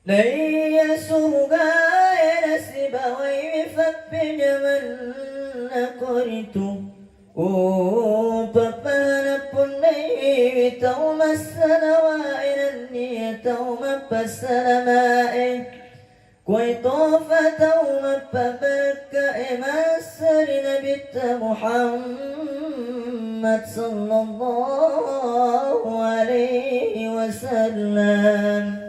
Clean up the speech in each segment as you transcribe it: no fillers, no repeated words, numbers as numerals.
Laya surga nasibawai fapinyaman nakoritu papanapun nai tau masanawa inanni tau mapasalamae koi tofa tau mapabaka emasari nabita Muhammad sallallahu alaihi wasallam.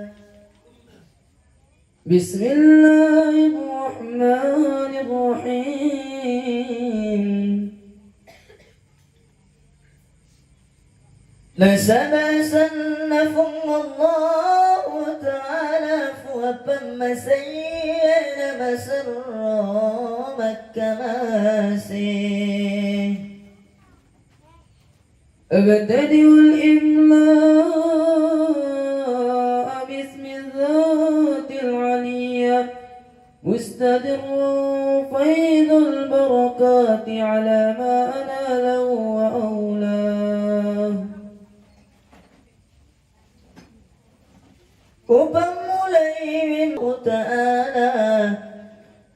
Bismillahirrahmanirrahim. Nasaba sannafum Allah ta'ala fuapam masayyana masarra makkamasi abtadi'u al-imla' bismi dhatil 'aliyah مستدر فيض البركات على ما أناله وأولاه Upamulai ta'ala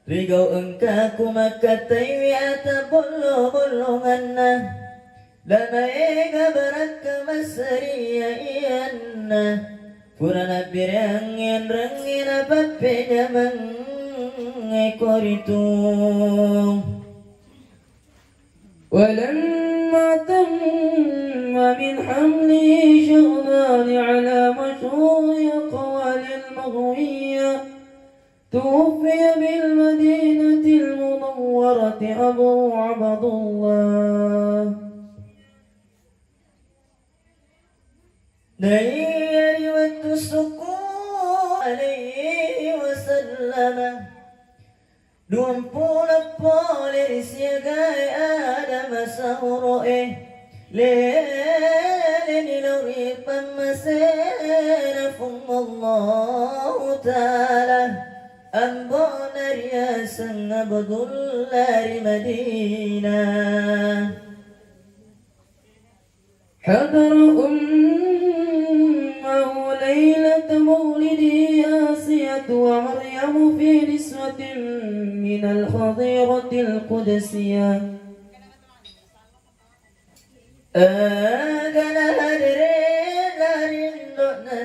Rigau engkaku makatai wiata bolo-bolonganna Lamaiga baraka masariya iyanna Purana birangin rangin apapinyaman ekoritu ولما تم من حمله شغلان على مشهور قوال المغوية توفي بالمدينة المنورة أبو عبد الله نيري والتسكو عليه وسلم 20 polis siagai ada masauroe leleni lori pamasena Allah ta'ala ambona riasan abdullari Madinah حضر أمه ليلة مولده آسية ومريم في نسوة من الخضيرة القدسية قال هدرين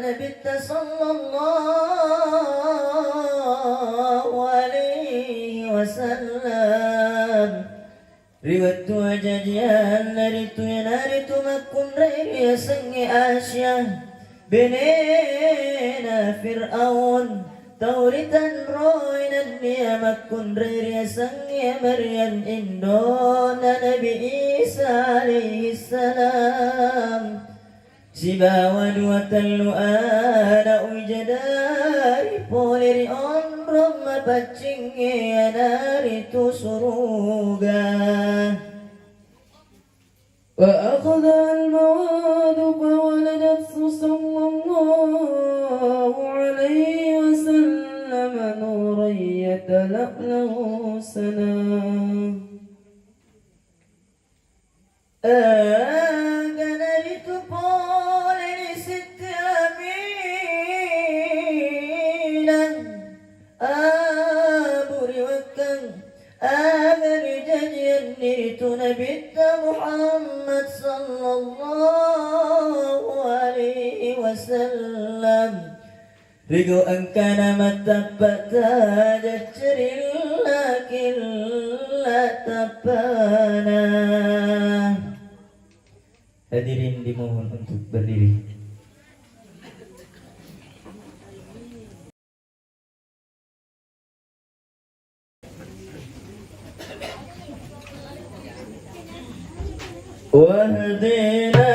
نبت صلى الله عليه وسلم riwayat ajajian naritu makun raya sengi Asia benena Fir'aun tauritan roinan niya makun raya sengi Maryam indona Nabi Isa alaihi salam sibawa dua telu ana ujadari poleri onrom mapacingi anaritu suruga wa akhadha al-mawad fawaladat sallallahu alaihi wasallam nuran yatala'lahu sana ganaritu poleri sitaminan aburiwakan agari janjian niritu nabita Muhammad sallallahu alaihi wasallam rigo angkana matapata jacirilla killa tapana. Hadirin dimohon untuk berdiri. Wahdina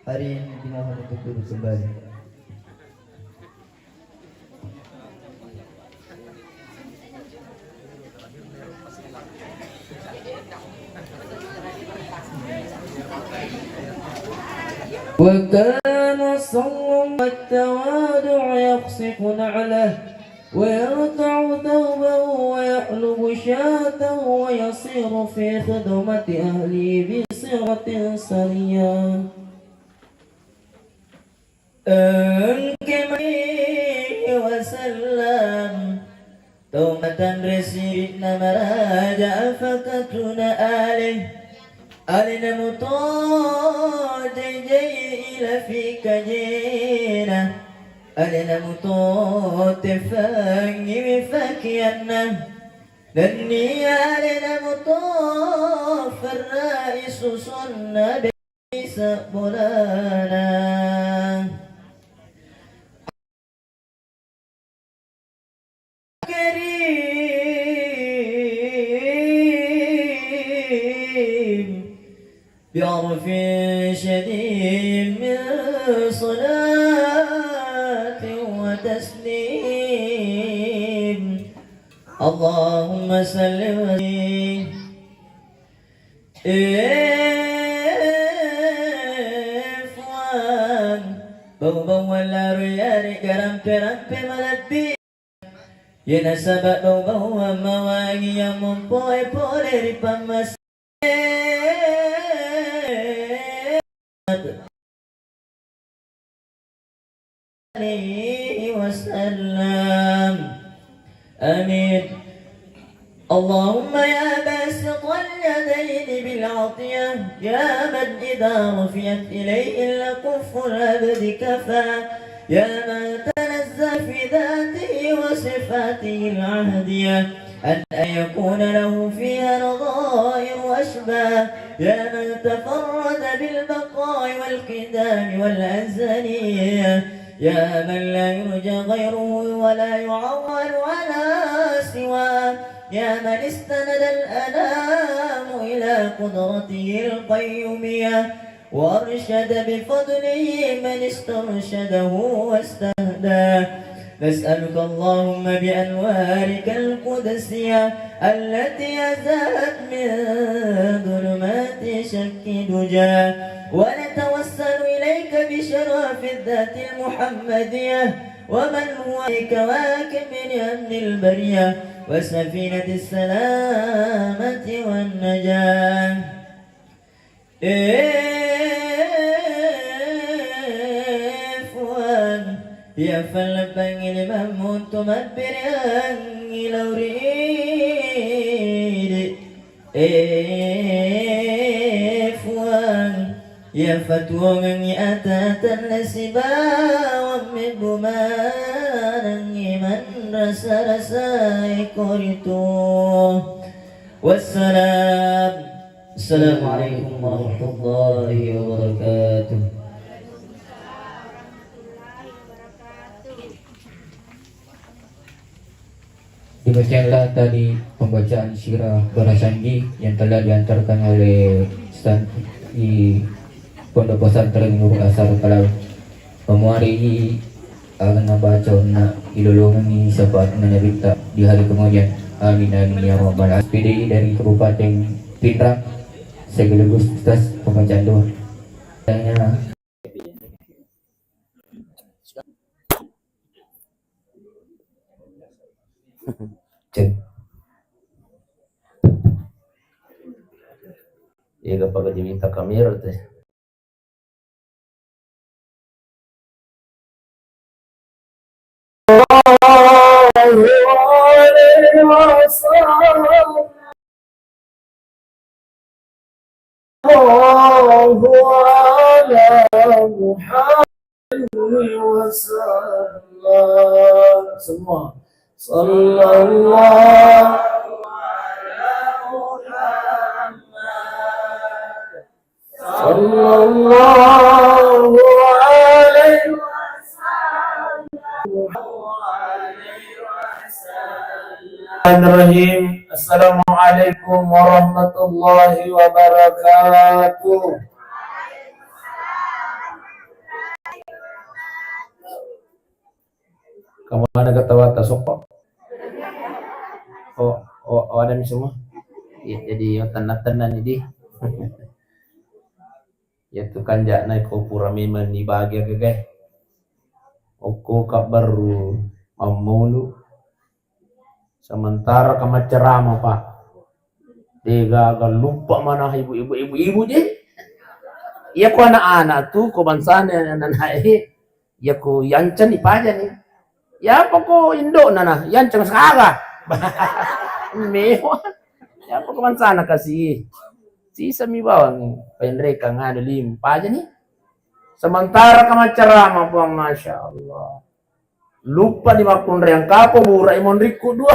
Hari ini dimohon untuk duduk kembali. وكان صوم التواضع يقصف نعله ويرتع ثوبه ويحلب شاته ويصير في خدمة أهله بصيغة سرية وسلم تومة رسيدنا مراجع فكتنا آله ألنا مطاجي إلى فيك جينا ألنا مطاطفاني مفكينا لني ألنا مطاف الرئيس صنع بيس بولانا بعرف شديد من صلاة وتسليم اللهم صل وسلم إفوان بو ولا رياري كرم ملبي ينسبة بو ومواغي يمبوي بوري بمس وسلم آمين اللهم يا باسط اليدين بالعطية يا من إذا رفعت إليه الأكف العبد كفى يا من تنزه في ذاته وصفاته العهدية أن يكون له فيها نظائر وأشباه يا من تفرد بالبقاء والقدام والأزلية يا من لا يرجى غيره ولا يعول على سواه يا من استند الأنام إلى قدرته القيومية وأرشد بفضله من استرشده واستهداه نسألك اللهم بأنوارك القدسية التي أزالت من ظلمات شك دجى ونتوسل إليك بشرف الذات المحمدية ومن هو كواكب من أمن البرية وسفينة السلامة والنجاة يا فلبن لمن تمبر أني لو ريد إفوان يا فتوى من أتات النسبا ومن بمانا من رسى رسائي كوريتو والسلام السلام عليكم ورحمة الله وبركاته. Demikianlah tadi pembacaan sirah Barasandi yang telah diantarkan oleh Ustaz di Pondok Pesantren Nurul Asar Kalau pemuari akan baca nak ilulungan ini sahabat menabita di hari kemudian. Amin amin ya rabbal alamin. PDI dari Kabupaten Pindrang sekaligus Ustaz pembacaan doa. Cek. Ya kapag diminta kamera teh. الله على محمد وسلم semua sallallahu sallallahu alaihi Bismillahirrahmanirrahim. Assalamualaikum warahmatullahi wabarakatuh. Kemana ketawa tasok? Ada nih semua. Ya, jadi tenan-tenan ini. Ya tu kan jak naik ko pura memang ni bahagia ke guys. Oko kabaru mamulu. Sementara kamu ceramah pak, dia gagal lupa mana ibu dia. Iya ko anak-anak tuh ko bansana anak ya ko yancan ipaja nih. Ya apa ko Indo nana yancan sekarang. Mewah. Ya apa ko bansana kasih. Si sami bawang penreka ngado lim paja nih. Sementara kamu ceramah pak, masya Allah. Lupa di makun yang kapo burai monriku dua.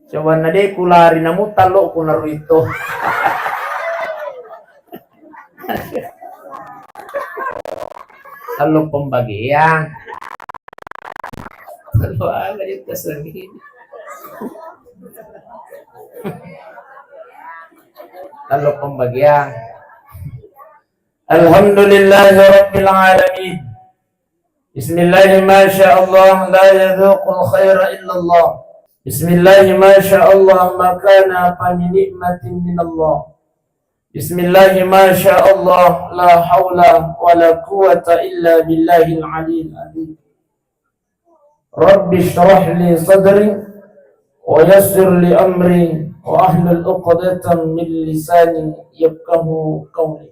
Coba nade kulari namu talo ku naru itu. Talo pembagian. Talo apa itu sendiri. Talo pembagian. Alhamdulillahirabbil alamin. Bismillah ma sya Allah la yadhuqul khaira illallah. Bismillah ma sya Allah ma kana fa min nikmatin min Allah. Bismillah ma sya Allah la haula wa la quwwata illa billahil aliyyil azim. Rabbi shrah li sadri wa yassir li amri wa ahlul 'uqdatam min lisani yafqahu qawli.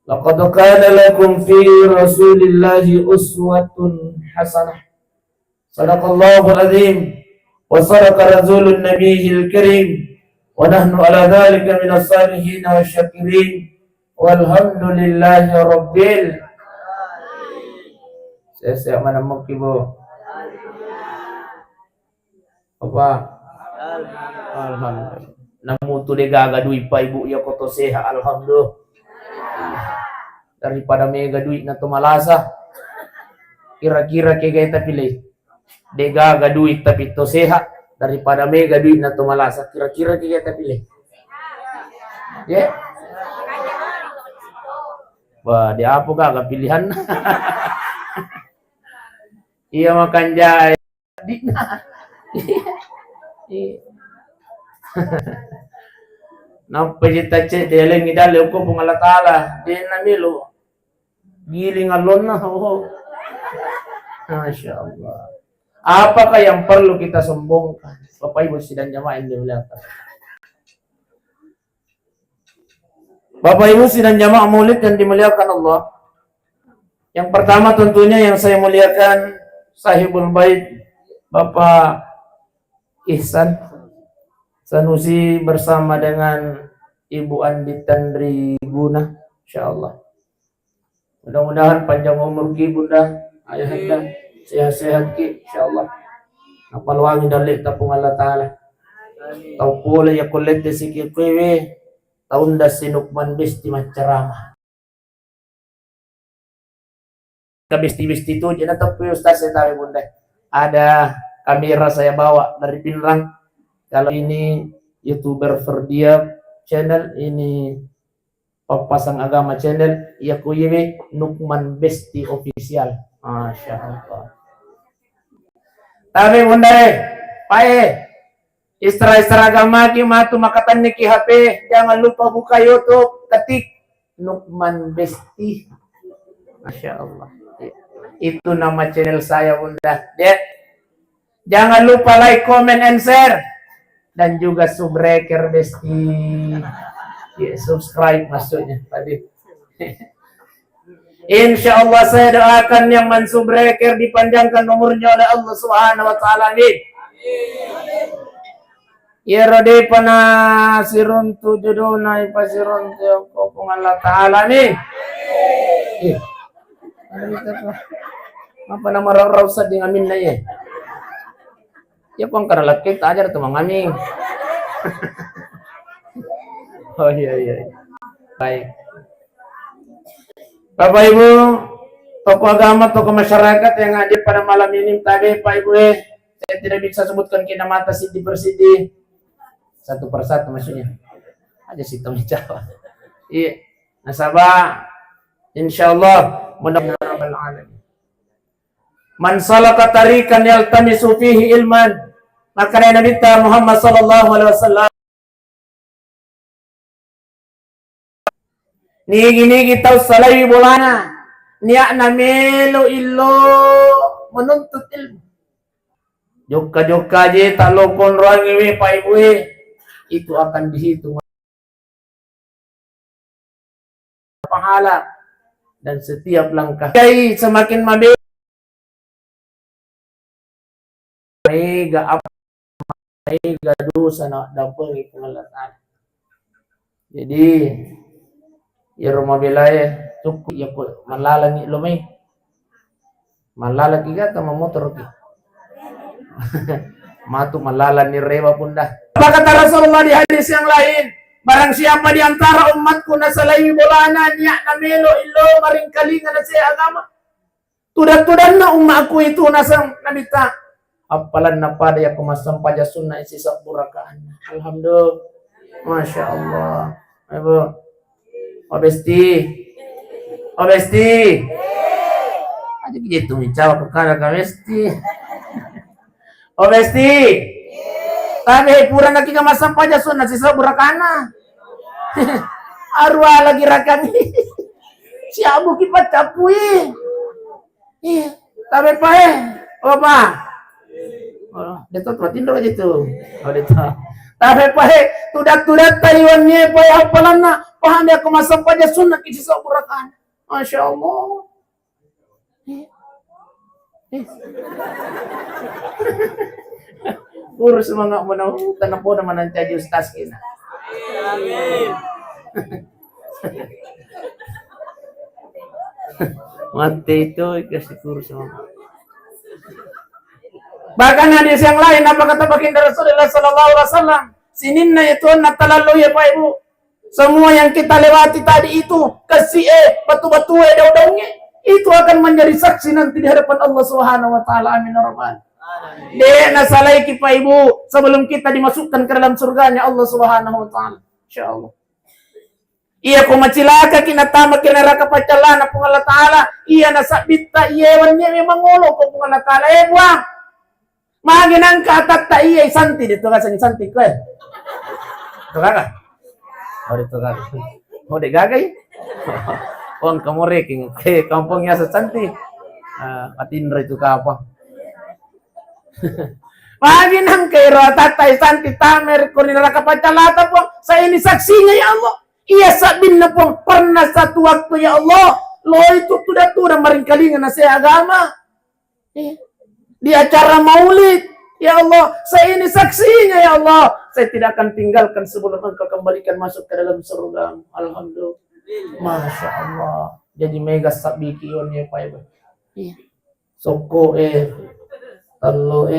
Laqad kana lakum fi Rasulillahi uswatun hasanah. Sadaqallahul azim wa sadaqa rasulun nabiyil karim wa nahnu ala dhalika minas salihin wa syakirin walhamdulillahi rabbil saya mana mukibu apa alhamdulillah namu tu de gaga duit pa ibu ya koto seha alhamdulillah daripada mega duit na tumalasa kira-kira kaya kita pilih dega duit tapi to sehat daripada mega duit na tumalasa kira-kira kaya kita pilih ya wah di apa gak pilihan iya makan jaya nampai kita cek dia lengi dalem ko pungala taala dia namilu giling alon na oh. Masya Allah. Apakah yang perlu kita sombongkan? Bapak Ibu sidang jamaah yang dimuliakan. Bapak Ibu sidang jamaah maulid yang dimuliakan Allah. Yang pertama tentunya yang saya muliakan sahibul bait Bapak Ihsan Sanusi bersama dengan Ibu Andi Tandri Guna, insyaallah. Mudah-mudahan panjang umur ki bunda, ayahanda, sehat-sehat ki insyaallah. Apal wangi dalek tapung Allah taala. Tau pula ya kulit sikit kwewe, taun da sinukman besti macerama. Kabesti-besti itu jadi tapi ustaz saya tahu bunda. Ada kamera saya bawa dari Pinrang. Kalau ini YouTuber Ferdia channel, ini Papasang Agama channel, ya kuyewe Nukman Besti official. Masya Allah. Tapi bunda pae istra-istra agama ki matu makatan niki HP, jangan lupa buka YouTube, ketik Nukman Besti. Masya Allah. Itu nama channel saya bunda. Jangan lupa like, comment, and share. Dan juga subbreaker Besti. Ya, subscribe maksudnya tadi. Insya Allah saya doakan yang mensubbreaker dipanjangkan umurnya oleh Allah Subhanahu wa taala. Amin. Irode pana sirun tujuduna ipasirun ko kung Allah Ta'ala ni. Ano ito po? Apa na mararaw sa ding amin na ye? Ya pang karalakit ajar tu mangaming. Oh iya. Baik. Bapak Ibu, tokoh agama, tokoh masyarakat yang hadir pada malam ini tadi Pak Ibu saya tidak bisa sebutkan kinamata Sidi Persidi satu persatu maksudnya. Aja sih tong jawab. Iya. Nasabah insyaallah mudah-mudahan alamin. Man salaka tariqan yaltamisu fihi ilman, maka Nabi Muhammad sallallahu alaihi wasallam nigi kita salai bolana niya na melo illo menuntut ilmu. Joka je talopon ruang iwe pa ibu itu akan dihitung pahala dan setiap langkah. Kai semakin mabel mega apa mega dosa na dapat pengalatan. Jadi ya rumah belaya cukup ya kok malalagi lumay malalagi ka tama motor ki matu malala ni rewa punda. Apa kata Rasulullah di hadis yang lain, barang siapa di antara umatku na salai bolana niya na melo ilo maring kalingan na siya agama tudan na umatku itu nasang nabita apalan na pada ya kumasam paja sunnah isi saburakaan. Alhamdulillah, masya Allah. Ibu Obesti aja gitu menjawab perkara kabesti Obesti tapi pura nak kita masam paja sunat sisa burakana arwah lagi rakan si abu kipat capui tapi pae opa detot matindo aja tuh detot tapi pae tudat tayuannya pae apalan na paham dia kemasam paja sunat isi sa burakana. Masya Allah. Urus mga muna tanong po naman ang tiyan Ustaz kina. Amin. Mati itu kasi kurus mga. Bahkan hadis yang lain apa kata baginda Rasulullah sallallahu alaihi wasallam, sininna itu natalalu ya Pak Ibu. Semua yang kita lewati tadi itu kasih batu-batu daun-daunnya itu akan menjadi saksi nanti di hadapan Allah Subhanahu wa taala. Amin ya rabbal alamin. Dena salai ki Pak Ibu sebelum kita dimasukkan ke dalam surganya Allah Subhanahu wa taala. Insyaallah. Iya ko macilaka kinatama kinaraka pacalana pung Allah taala. Iya nasabita iya wannya memang ngolo ko pung Allah taala buang. Maginang katat ta iya santi dito ka santi ko Ito ka. Oh dito ka. Oh de gagay. On kamore king kampungnya sa santi. Patindra itu ka apa. Maginang kay tatay santi tamer ko ninaraka pacalata po sa ini saksinya ya Allah. Iya sabin na po pernah satu waktu ya Allah. Lo itu tuda maring kalingan na sa agama. Di acara maulid. Ya Allah, saya ini saksinya ya Allah. Saya tidak akan tinggalkan sebelum engkau kembalikan masuk ke dalam surga. Alhamdulillah. Masya Allah. Jadi mega sabikion ya Pak Ibu. Soko talo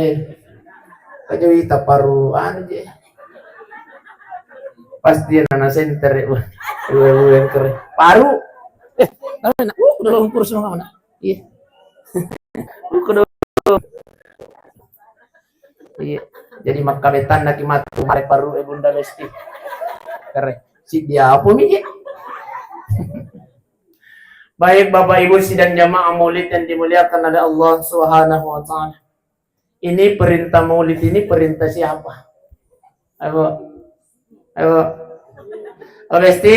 kajawita paru anje. Pasti nana center yang keren. Paru. Namanya udah lumpur semua mana? Iya. Iya. Jadi makabetan nak matu mare paru bunda lesti. Keren. Si dia apa nih? Baik Bapak Ibu sidang jamaah Maulid yang dimuliakan oleh Allah Subhanahu wa taala. Ini perintah Maulid ini perintah siapa? Ayo. Lesti.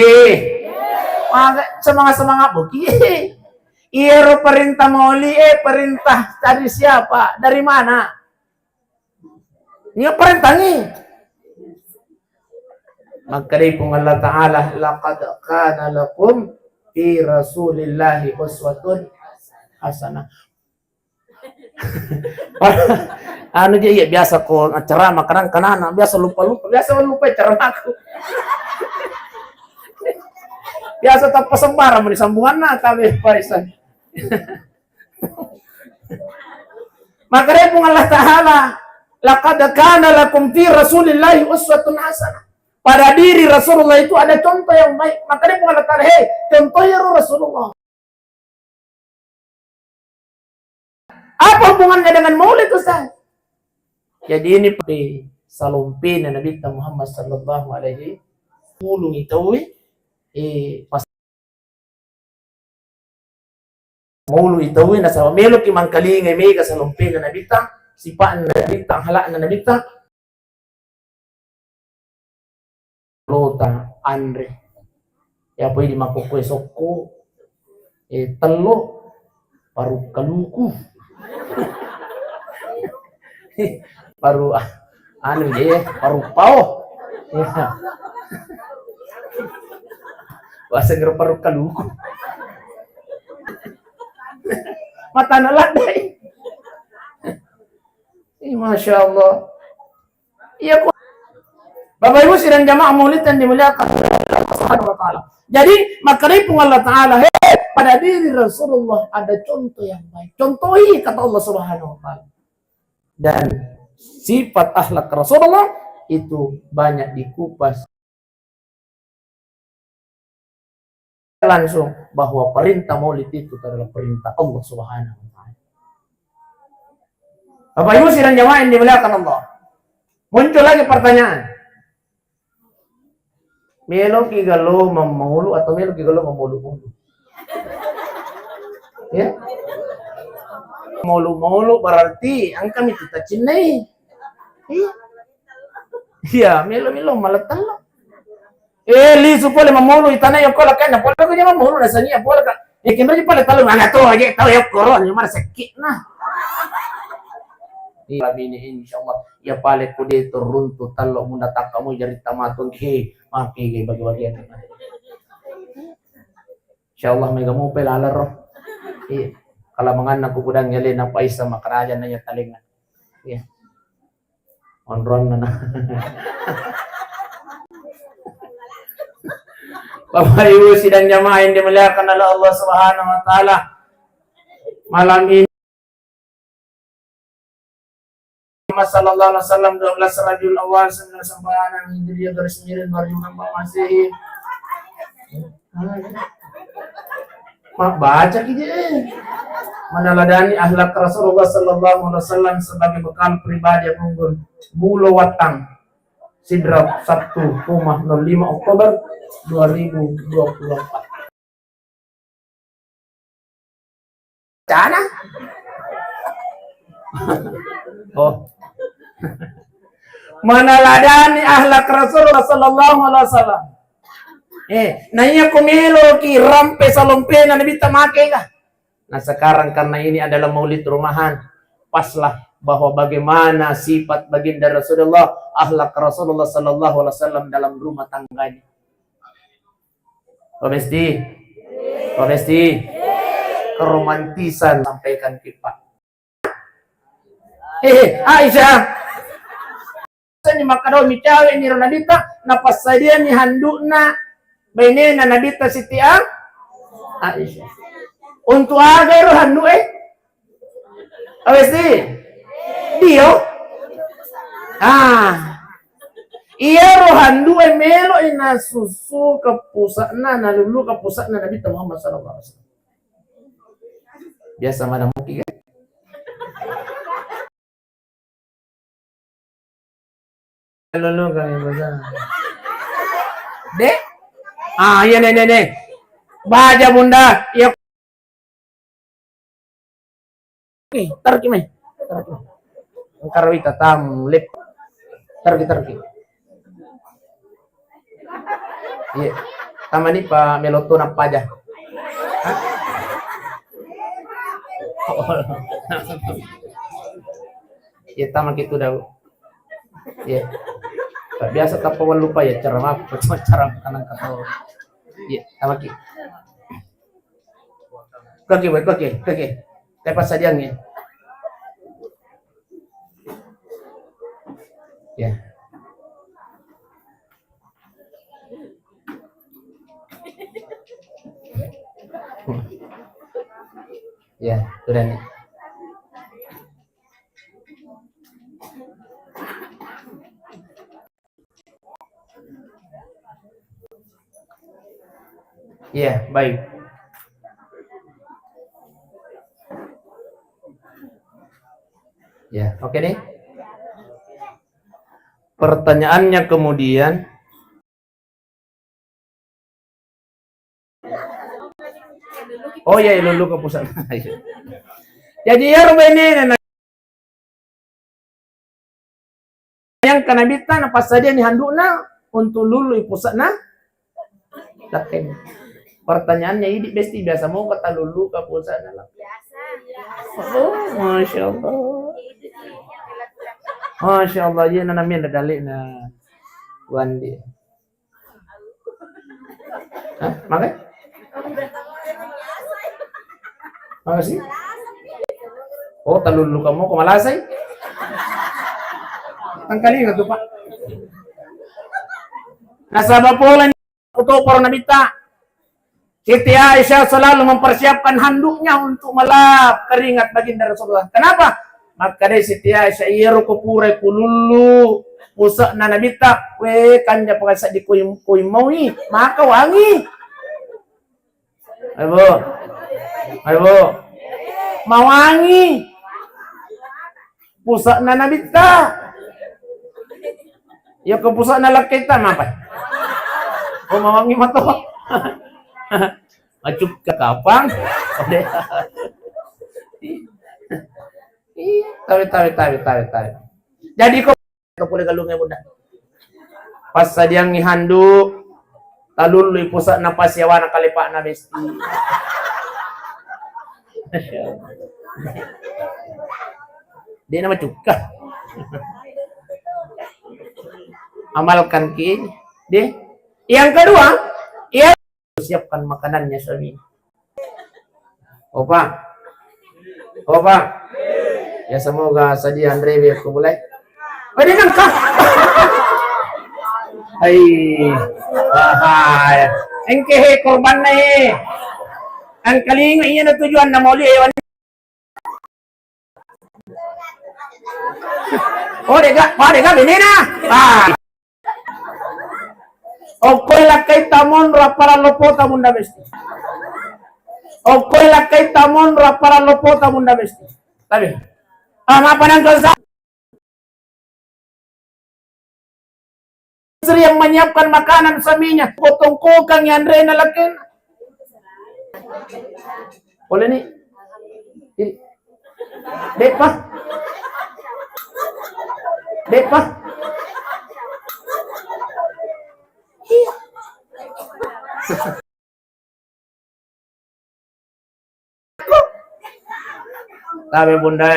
Semangat buki. Iya perintah Maulid perintah dari siapa? Dari mana? Ini perintah ni. Maka dari Allah Ta'ala laqad kana lakum fi Rasulillahi uswatun hasanah. anu dia iya biasa ko ceramah kanan biasa lupa ceramah aku. Biasa tak pasembara di sambungan kami parisan. Maka dia pun Allah Ta'ala, laqad kana lakum fi Rasulillahi uswatun hasanah. Pada diri Rasulullah itu ada contoh yang baik. Maka dia pun Allah Ta'ala, hei, contohnya Rasulullah. Apa hubungannya dengan maulid Ustaz? Jadi ini di salumpin Nabi Muhammad sallallahu alaihi wasallam itu pas maulu itu nasa melo ki mangkalinga mega salumpin Nabi sipaan Nabi halak Nabi lota andre ya poi di makoko soko telo paru kaluku paru anu dia paru pao ya bahasa ngero paru kaluku mata naladai Masya Allah. Iya kok Bapak Ibu sidang jamaah maulid yang dimuliakan Allah Subhanahu wa taala. Jadi maka pun Allah Ta'ala, pada diri Rasulullah ada contoh yang baik. Contohi kata Allah Subhanahu wa taala. Dan sifat akhlak Rasulullah itu banyak dikupas langsung bahwa perintah maulid itu adalah perintah Allah Subhanahu wa taala. Bapak Ibu sidang jamaah yang dimuliakan Allah. Muncul lagi pertanyaan. Melo ki galo mamulu atau melo ki galo mamulu-mulu? Ya. Mulu-mulu berarti ang kami kita cinai. Iya, melo-melo malatan lo. Li supole mamulu itana yo kola kana pole ko jama mamulu rasanya pole ka. Kinro ji pole talo nga to aja tahu ya koron yo mar sakit nah. Ini insyaallah ya pale kude turuntu talo munda takamu jari tamatun he maki bagi-bagian insyaallah mega mo pelala roh kalau mangan aku kudang nyalin apa isa makarajan na ya talingan ya onron na Bapak Ibu sidang jamaah yang dimuliakan oleh Allah Subhanahu wa taala, malam ini sallallahu alaihi wasallam 12 Rabiul Awal 1996 Hijriah garis miring 2016 Masehi. Mak baca gitu meneladani akhlak Rasulullah sallallahu alaihi wasallam sebagai bekal pribadi yang unggul. Bulo Watang Sidrap Sabtu Rumah 05 Oktober 2024. Cana? Oh. Meneladani akhlak Rasulullah sallallahu alaihi wasallam. Nanya kumelo ki rampe salompe na nabi tamake ka. Nah sekarang karena ini adalah maulid rumahan, paslah bahwa bagaimana sifat baginda Rasulullah, akhlak Rasulullah sallallahu alaihi wasallam dalam rumah tangganya. Pemesti, keromantisan sampaikan kita. Aisyah ni makadaw mi cawe ni Ronadita napasadia ni handukna baine na Nadita Siti Aisyah untuk aga ro handu awes dio iya ro handu melo ina susu kapusakna na lulu kapusakna Nabi Muhammad sallallahu alaihi wasallam biasa mana mungkin kan lulu kami bahasa dek iya nih baja bunda iya tarki karwita tam lip tarki iya tamani pa meloto na paja iya taman gitu dah iya biasa kapawan lupa ya cara kanan kata iya sama ki kaki tepat saja nih Ya. Ya, sudah nih. Ya, baik. Ya, oke nih. Pertanyaannya kemudian, oh ya, lulu ke pusat. Jadi ya ini yang kena bita na pas saja nih handukna untuk lulu pusat na. Lakin. Pertanyaannya ini besti biasa mau kata lulu ke pusat na. Oh, masya Allah. Masya Allah, dia namanya dalik na Wandi. Hah, makanya? Makasih. Oh, talulu kamu kung malasay? Tangkali nga ito pa. Nasa bapulan ito para nabita. Siti Aisyah selalu mempersiapkan handuknya untuk melap keringat baginda Rasulullah. Kenapa? Maka dari Siti Aisyah iru kupure kululu pusak na nabita. We kanya pagkasa di kuy maui. Maka wangi. Ayo. Mawangi. Pusak na nabita. Ya ke pusak na lakita mapai. Oh mawangi mato. Macup ke kapang. Tawi. Jadi kok boleh galungnya bunda. Pas sadiang ngihanduk talului pusak na pasyawana kalipak na besti. Dia nama cuka. Amalkan ki deh. Yang kedua, ia siapkan makanannya suami. Opa. Ya semoga saja Andre aku boleh. Oh dia nangka. Hai. Engke korban nih. Ang kalinga iya na tujuan na mauli ewan. Oh dega benena. Okoy lakay tamon ra para lopota bunda besti. Okoy lakay tamon ra para lopota bunda besti. Tabi. Mapanang kalsa. Istri yang menyiapkan makanan suaminya. Potong kokang yang Andre na lakin. Boleh nih. Depa. Sabi bunda,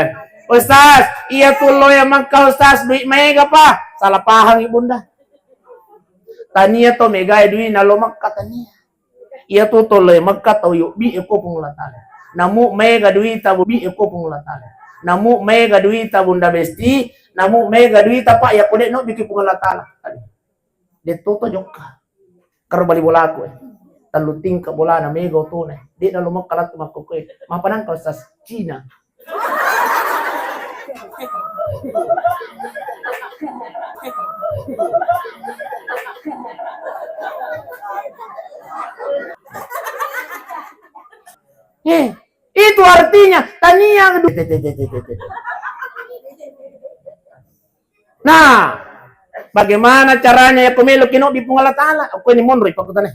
Ustaz, iya tuloy ang magka Ustaz, duit mega pa. Salah pahang ibunda. Tania to mega duit na lumak ka tania. Iya to tuloy magka toyo bi ko pungulatan. Namu mega duit ta bi ko pungulatan. Namu mega duit ta bunda besti, namu mega duit ta pa ya kude no biki pungulatan. Dito to joka. Karo bali bola ko. Taluting ka bola na mega tunay. Di na lumak kalat makukoy. Mapanang ka sa China. Itu artinya tania. Nah, bagaimana caranya ya kumelo kino di pungalatala? Ako ni monroy pakutan.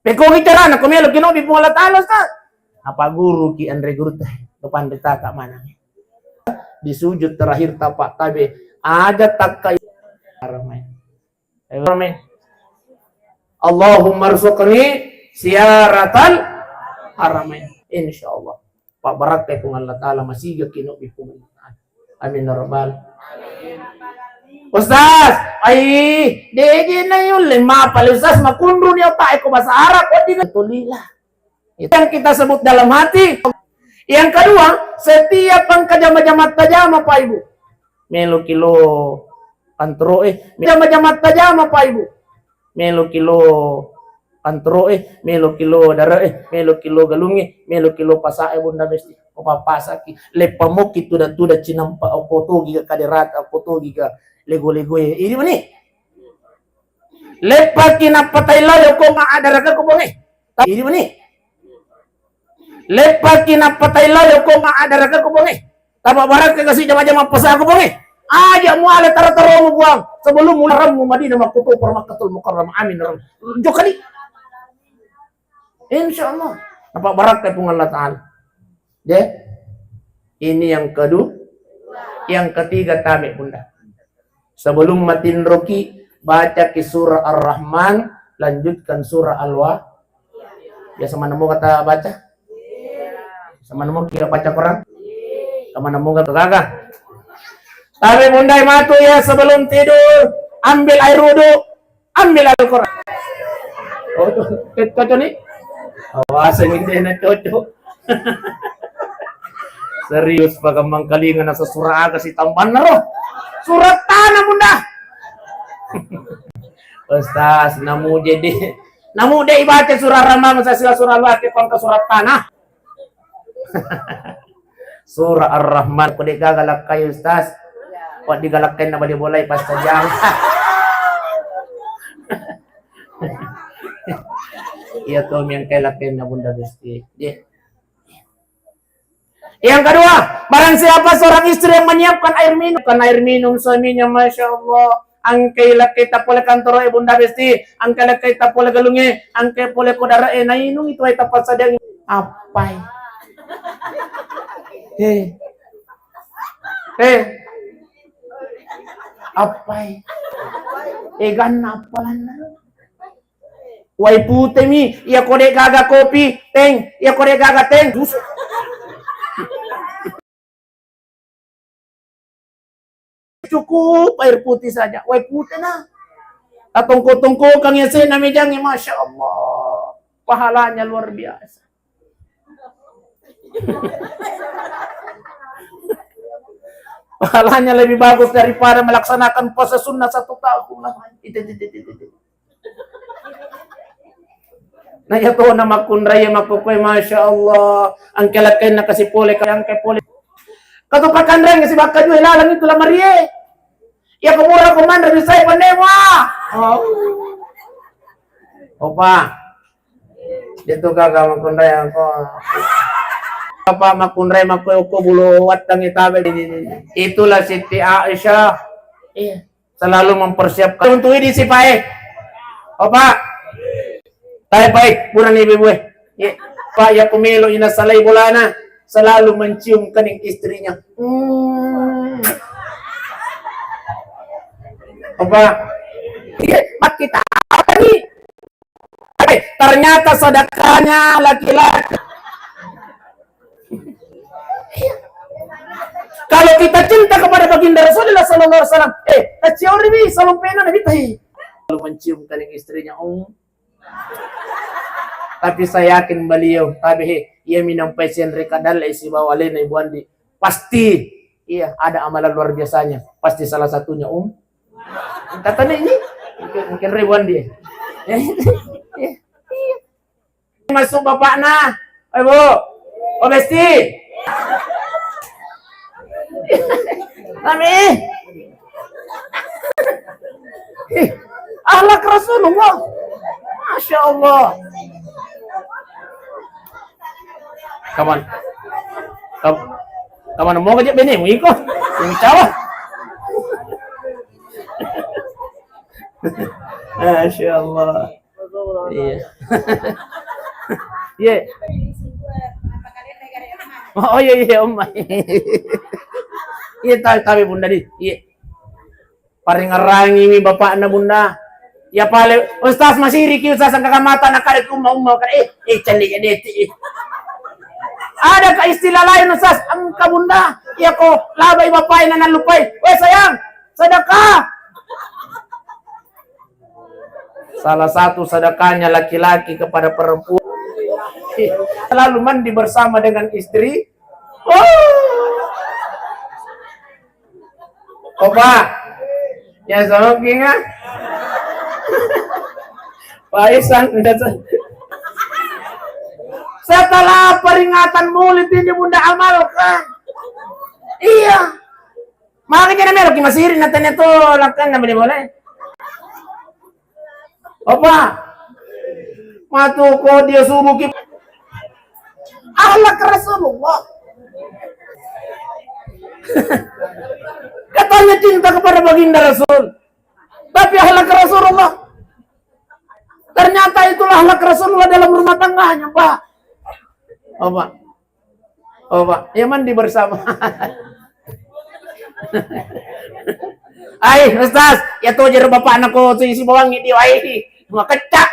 Peko cara na kumelo kino di pungalatala sa. Apa guru ki Andre guru teh depan ditaka mana? Di sujud terakhir tapak tabe ada takai haramain. Allahumma rzuqni siaratal haramain. Insyaallah. Pak barakai kung Allah Ta'ala masiga kino bipumuntaan. Amin ya rabbal. Ustaz, ay degi na yun lima pala Ustaz makundro niya tayo ko bahasa Arab o di tulilah. Itu yang kita sebut dalam hati. Yang kedua, setiap ang kajama-jama Pak Ibu. Melo kilo Antro jama-jama tajama Pak Ibu. Melo kilo antro melo kilo dara melo kilo galungi melo kilo pasae bunda besti o papasaki le pamoki tuda cinampa o foto giga kaderat o foto giga lego ini mani le pakina patay layo ko maadaraga ko bongi ini mani le pakina patay layo ko maadaraga ko bongi taba barat ka kasi jama-jama pasa ko bongi aja mu ala taro mu buang sebelum mulam mu Madinah makutu Makkatul Mukarram amin jokali insyaallah apa barat tepung Allah Ta'ala ini yang kedua yang ketiga tamek bunda sebelum matin roki baca ki surah Ar-Rahman lanjutkan surah Al-Wa ya sama nemu kata baca sama nemu kira baca Quran sama nemu kata gagah. Tapi bunda matu ya sebelum tidur ambil air wudu, ambil Al-Quran. Oh, cocok nih? Awas ini na cocok. Serius pagamang kalingan nasa surah kasi tamban na ro. Surat tanah bunda. Ustaz, namu jadi ibaca surah Rahman sa sila surah Al-Waqiah pangka surat tanah. Surah Ar-Rahman ko di gagalak kayo Ustaz. Wah digalakkan na bali boleh pas tajam. Iya tuh yang kailakin na bunda besti. Yang kedua, barang siapa seorang istri yang menyiapkan air minum suaminya, masya Allah. Angkai kita boleh kantor bunda besti, angkai kita boleh galungi, angkai boleh kodara nainung itu ay tapat sadang apa? Apai ganna apalana wai pute mi ya kode gaga kopi teng ya kode gaga teng cukup air putih saja wai putih na tungku kang yasin namijang masya Allah pahalanya luar biasa. Pahalanya lebih bagus daripada melaksanakan puasa sunnah 1 tahun. Nah ya to na makunraya makukoy masya Allah ang kalakay na kasi pole kayang kay pole katupakan rin kasi baka nyo ilalang ito lang Marie ya kumura kumandra ni say panewa opa dito gaga makunraya ko apa makunray makuyo ko buluwat ng itabe. Itulah Siti Aisyah. Selalu mempersiapkan untuk ini si Pae. Opa. Tayo Pae, bulan ni Bibuwe. Pak ya pumilo inasalay bulana. Selalu mencium kaning istrinya. Opa. Mat kita apa nih? Ternyata sedekahnya laki-laki. Kalau kita cinta kepada baginda Rasulullah sallallahu alaihi wasallam, kecium ribi salum pena nabi tahi. Lalu mencium kaning istrinya, Tapi saya yakin beliau, ia minang pasien rekadal isi bawalena ibu andi. Pasti, iya ada amalan luar biasanya. Pasti salah satunya katanya ini, mungkin ribu andi. Masuk bapakna, ibu, Besti. Nami ahlak Rasulullah masya Allah kaman mau kerja bini mu ikut ini cawa masya Allah iya oh iya om iya tapi bunda di iya paring ngerangi mi bapak na bunda ya pale ustaz masih riki ustaz ang kakamata nakarit umma kan cali deti ada ka istilah lain ustaz ang kabunda ya ko labay bapak na nalupay sayang sedekah salah satu sedekahnya laki-laki kepada perempuan selalu mandi bersama dengan istri Opa, Ya soking ah. Paisan setelah peringatan Maulid ini Bunda amalkan. Iya. Makanya na meron kimasirin natin ito lakan na boleh. Apa? Matuko dia subuh ahlak Rasulullah. Katanya cinta kepada baginda Rasul. Tapi ahlak Rasulullah. Ternyata itulah ahlak Rasulullah dalam rumah tangganya, Pak. Oh, Pak. Oh, Pak. Ya mandi bersama. Ay, Ustaz, ya tuh jadi bapak anak ko si bawang ini, ay, mga kecak.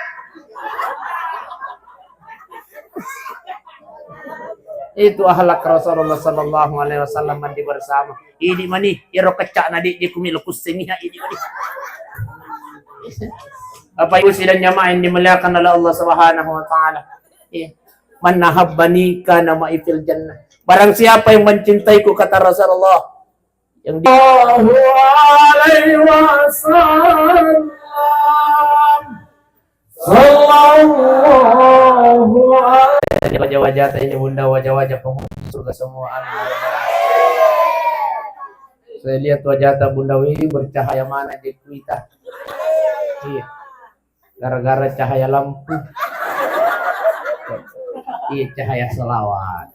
Itu ahlak Rasulullah sallallahu alaihi wasallam mandi bersama. Ini mani, iro kecak na di kumilukus siniha ini mani. Apa itu sidang jamaah yang dimuliakan oleh Allah Subhanahu wa taala. Iya. Man nahabbani kana ma'i fil jannah. Barang siapa yang mencintaiku kata Rasulullah yang Allahu alaihi wasallam sallallahu alaihi wajah-wajah ini Bunda, wajah-wajah penghuni surga semua. Saya lihat wajah Bunda Wi bercahaya mana di kita. Iya. Gara-gara cahaya lampu. Iya, cahaya selawat.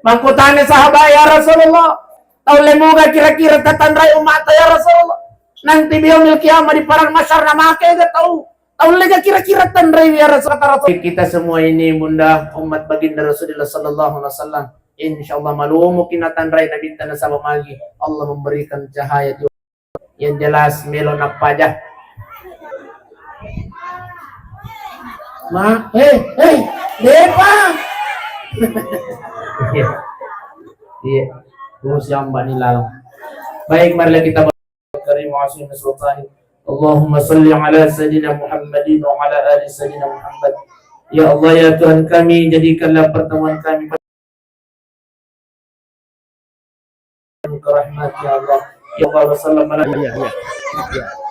Mangkutane sahabat ya Rasulullah. Tahu lemoga kira-kira tatandrai umat ya Rasulullah. Nanti biyaumil kiamah di parang masyar na make ga tahu. Tahu lega kira-kira tandrai ya Rasulullah. Kita semua ini Bunda umat baginda Rasulullah sallallahu alaihi wasallam. Insyaallah malumu kina tandrai na bintan na sabab magi. Allah memberikan cahaya yang jelas melon pajah. Ma, Depa. Iya, terus yang Mbak Nilal. Baik, marilah kita berkarim ma'asyim sultani. Allahumma salli ala sayyidina Muhammadin wa ala ali sayyidina Muhammad. Ya Allah ya Tuhan kami, jadikanlah pertemuan kami rahmat ya Allah. Ya Allah sallallahu alaihi wa sallam.